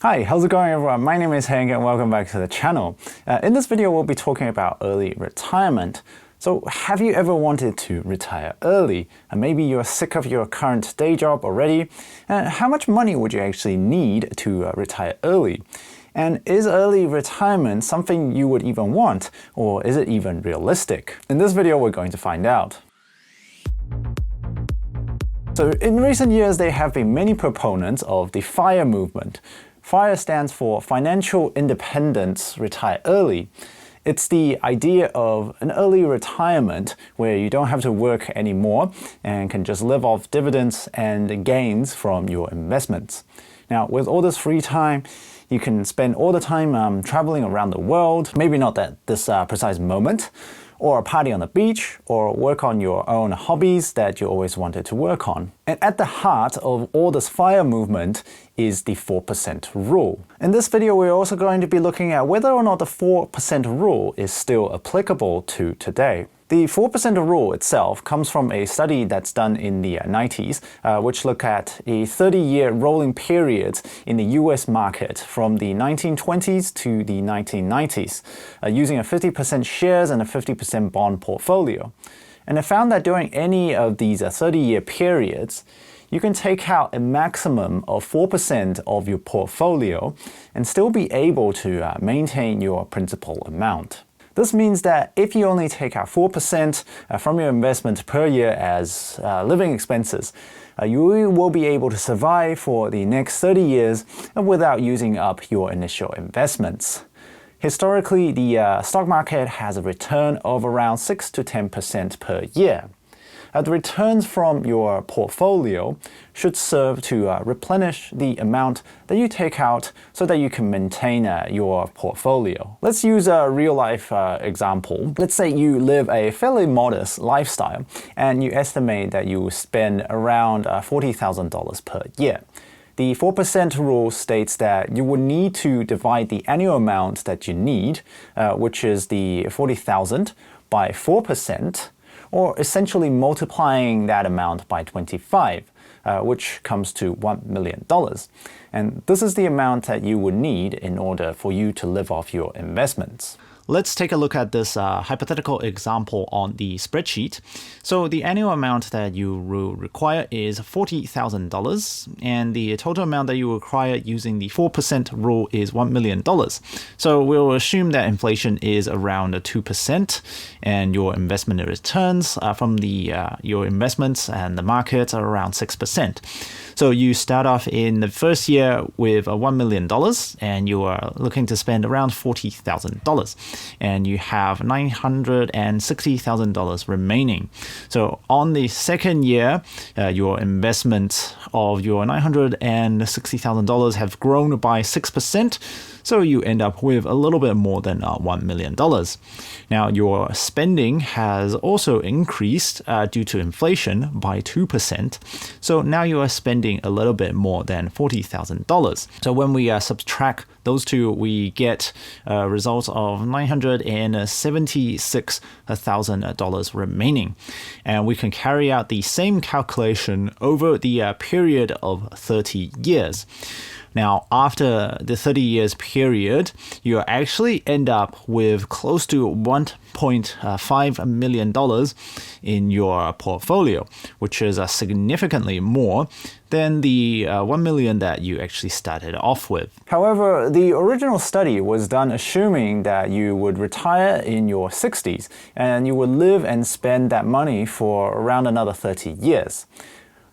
Hi, how's it going everyone? My name is Henk and welcome back to the channel. In this video, we'll be talking about early retirement. So have you ever wanted to retire early? And maybe you're sick of your current day job already. How much money would you actually need to retire early? And is early retirement something you would even want, or is it even realistic? In this video, we're going to find out. So in recent years, there have been many proponents of the FIRE movement. FIRE stands for Financial Independence Retire Early. It's the idea of an early retirement where you don't have to work anymore and can just live off dividends and gains from your investments. Now, with all this free time, you can spend all the time traveling around the world, maybe not at this precise moment, or party on the beach, or work on your own hobbies that you always wanted to work on. And at the heart of all this FIRE movement is the 4% rule. In this video, we're also going to be looking at whether or not the 4% rule is still applicable to today. The 4% rule itself comes from a study that's done in the 90s, which looked at a 30-year rolling period in the US market from the 1920s to the 1990s, using a 50% shares and a 50% bond portfolio. And it found that during any of these 30-year periods, you can take out a maximum of 4% of your portfolio and still be able to maintain your principal amount. This means that if you only take out 4% from your investment per year as living expenses, you will be able to survive for the next 30 years without using up your initial investments. Historically, the stock market has a return of around 6 to 10% per year. The returns from your portfolio should serve to replenish the amount that you take out so that you can maintain your portfolio. Let's use a real-life example. Let's say you live a fairly modest lifestyle and you estimate that you spend around $40,000 per year. The 4% rule states that you would need to divide the annual amount that you need, which is the $40,000, by 4%, or essentially multiplying that amount by 25, which comes to $1 million. And this is the amount that you would need in order for you to live off your investments. Let's take a look at this hypothetical example on the spreadsheet. So the annual amount that you will require is $40,000, and the total amount that you require using the 4% rule is $1 million. So we'll assume that inflation is around 2%, and your investment returns from your investments and the markets are around 6%. So you start off in the first year with $1 million, and you are looking to spend around $40,000. And you have $960,000 remaining. So on the second year, your investment of your $960,000 have grown by 6%. So you end up with a little bit more than $1 million. Now, your spending has also increased due to inflation by 2%. So now you are spending a little bit more than $40,000. So when we subtract those two, we get results of $976,000 remaining. And we can carry out the same calculation over the period of 30 years. Now, after the 30 years period, you actually end up with close to $1.5 million in your portfolio, which is significantly more than the $1 million that you actually started off with. However, the original study was done assuming that you would retire in your 60s and you would live and spend that money for around another 30 years.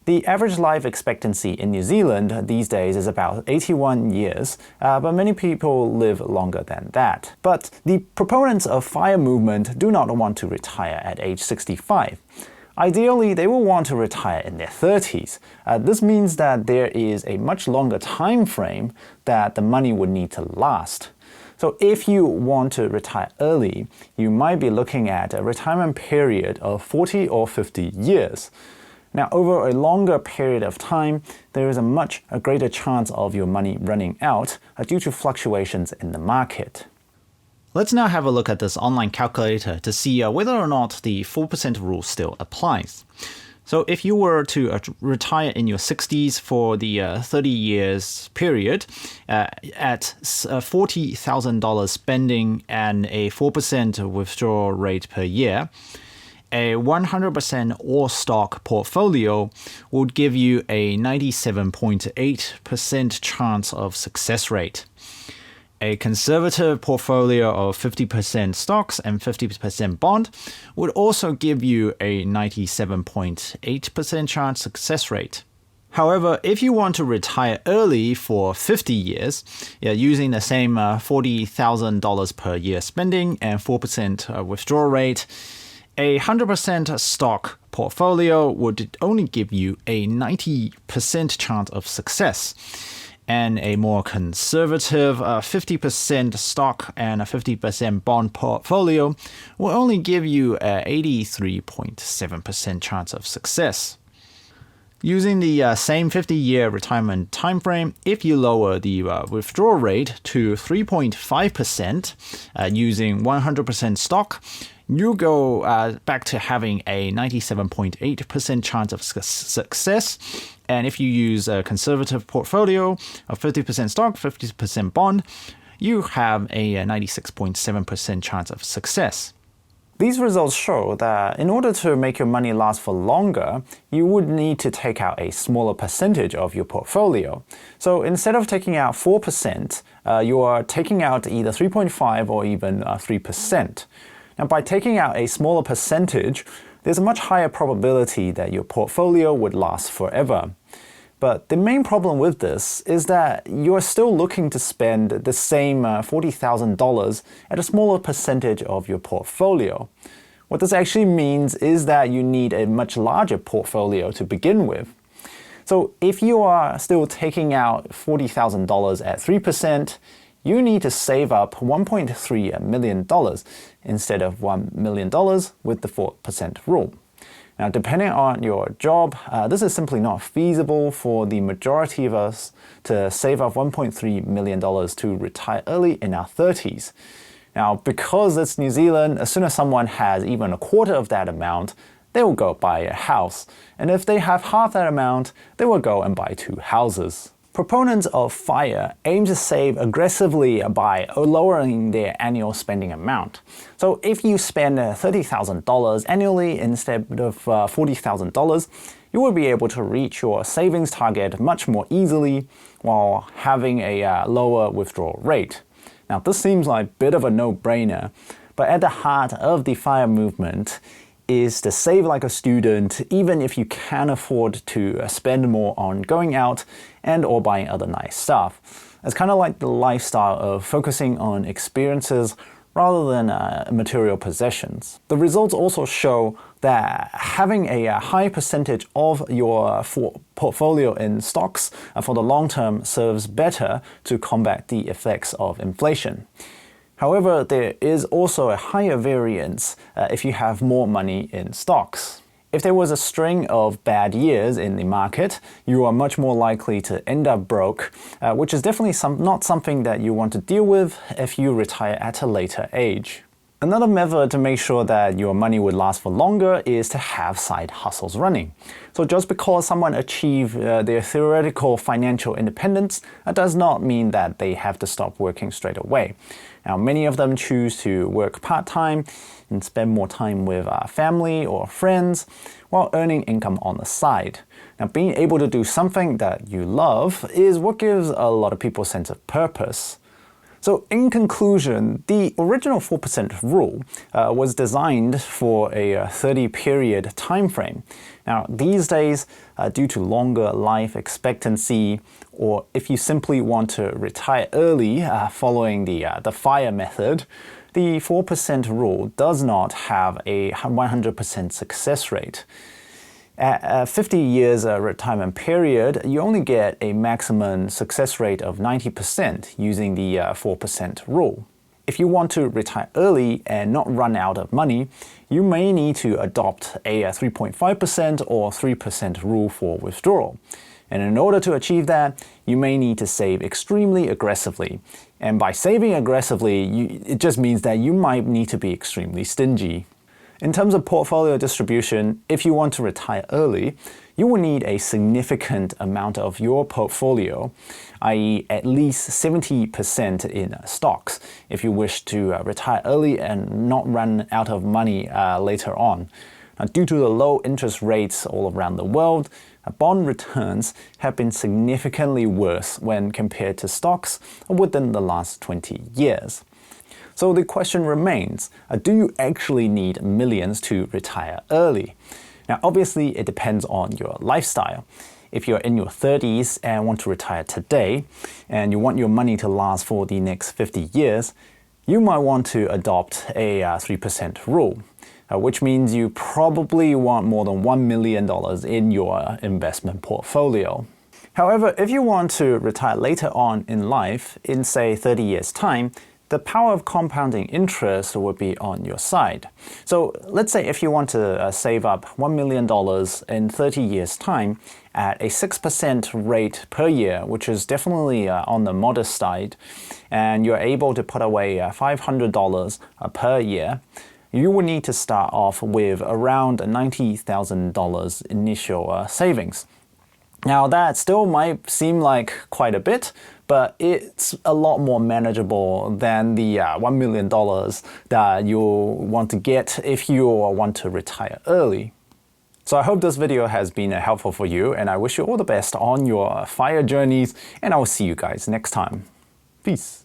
The average life expectancy in New Zealand these days is about 81 years, but many people live longer than that. But the proponents of FIRE movement do not want to retire at age 65. Ideally, they will want to retire in their 30s. This means that there is a much longer time frame that the money would need to last. So if you want to retire early, you might be looking at a retirement period of 40 or 50 years. Now, over a longer period of time, there is a much greater chance of your money running out due to fluctuations in the market. Let's now have a look at this online calculator to see whether or not the 4% rule still applies. So if you were to retire in your 60s for the 30 years period at $40,000 spending and a 4% withdrawal rate per year, a 100% all-stock portfolio would give you a 97.8% chance of success rate. A conservative portfolio of 50% stocks and 50% bond would also give you a 97.8% chance success rate. However, if you want to retire early for 50 years, using the same $40,000 per year spending and 4% withdrawal rate, a 100% stock portfolio would only give you a 90% chance of success. And a more conservative 50% stock and a 50% bond portfolio will only give you an 83.7% chance of success. Using the same 50-year retirement timeframe, if you lower the withdrawal rate to 3.5% using 100% stock, you go back to having a 97.8% chance of success. And if you use a conservative portfolio of 50% stock, 50% bond, you have a 96.7% chance of success. These results show that in order to make your money last for longer, you would need to take out a smaller percentage of your portfolio. So instead of taking out 4%, you are taking out either 3.5 or even 3%. Now, by taking out a smaller percentage, there's a much higher probability that your portfolio would last forever. But the main problem with this is that you're still looking to spend the same $40,000 at a smaller percentage of your portfolio. What this actually means is that you need a much larger portfolio to begin with. So if you are still taking out $40,000 at 3%, you need to save up $1.3 million instead of $1 million with the 4% rule. Now, depending on your job, this is simply not feasible for the majority of us to save up $1.3 million to retire early in our 30s. Now, because it's New Zealand, as soon as someone has even a quarter of that amount, they will go buy a house. And if they have half that amount, they will go and buy 2 houses. Proponents of FIRE aim to save aggressively by lowering their annual spending amount. So if you spend $30,000 annually instead of $40,000, you will be able to reach your savings target much more easily while having a lower withdrawal rate. Now, this seems like a bit of a no-brainer, but at the heart of the FIRE movement is to save like a student, even if you can afford to spend more on going out and or buying other nice stuff. It's kind of like the lifestyle of focusing on experiences rather than material possessions. The results also show that having a high percentage of your portfolio in stocks for the long term serves better to combat the effects of inflation. However, there is also a higher variance if you have more money in stocks. If there was a string of bad years in the market, you are much more likely to end up broke, which is definitely not something that you want to deal with if you retire at a later age. Another method to make sure that your money would last for longer is to have side hustles running. So just because someone achieved their theoretical financial independence, that does not mean that they have to stop working straight away. Now, many of them choose to work part-time and spend more time with family or friends while earning income on the side. Now, being able to do something that you love is what gives a lot of people a sense of purpose. So in conclusion, the original 4% rule was designed for a 30-period time frame. Now, these days, due to longer life expectancy, or if you simply want to retire early following the FIRE method, the 4% rule does not have a 100% success rate. At a 50 years retirement period, you only get a maximum success rate of 90% using the 4% rule. If you want to retire early and not run out of money, you may need to adopt a 3.5% or 3% rule for withdrawal. And in order to achieve that, you may need to save extremely aggressively. And by saving aggressively, it just means that you might need to be extremely stingy. In terms of portfolio distribution, if you want to retire early, you will need a significant amount of your portfolio, i.e. at least 70% in stocks, if you wish to retire early and not run out of money later on. Now, due to the low interest rates all around the world, bond returns have been significantly worse when compared to stocks within the last 20 years. So the question remains, do you actually need millions to retire early? Now, obviously, it depends on your lifestyle. If you're in your 30s and want to retire today, and you want your money to last for the next 50 years, you might want to adopt a 3% rule, which means you probably want more than $1 million in your investment portfolio. However, if you want to retire later on in life, in say 30 years' time, the power of compounding interest would be on your side. So let's say if you want to save up $1 million in 30 years' time at a 6% rate per year, which is definitely on the modest side, and you're able to put away $500 per year, you will need to start off with around $90,000 initial savings. Now, that still might seem like quite a bit, but it's a lot more manageable than the $1 million that you'll want to get if you want to retire early. So I hope this video has been helpful for you, and I wish you all the best on your FIRE journeys, and I will see you guys next time. Peace.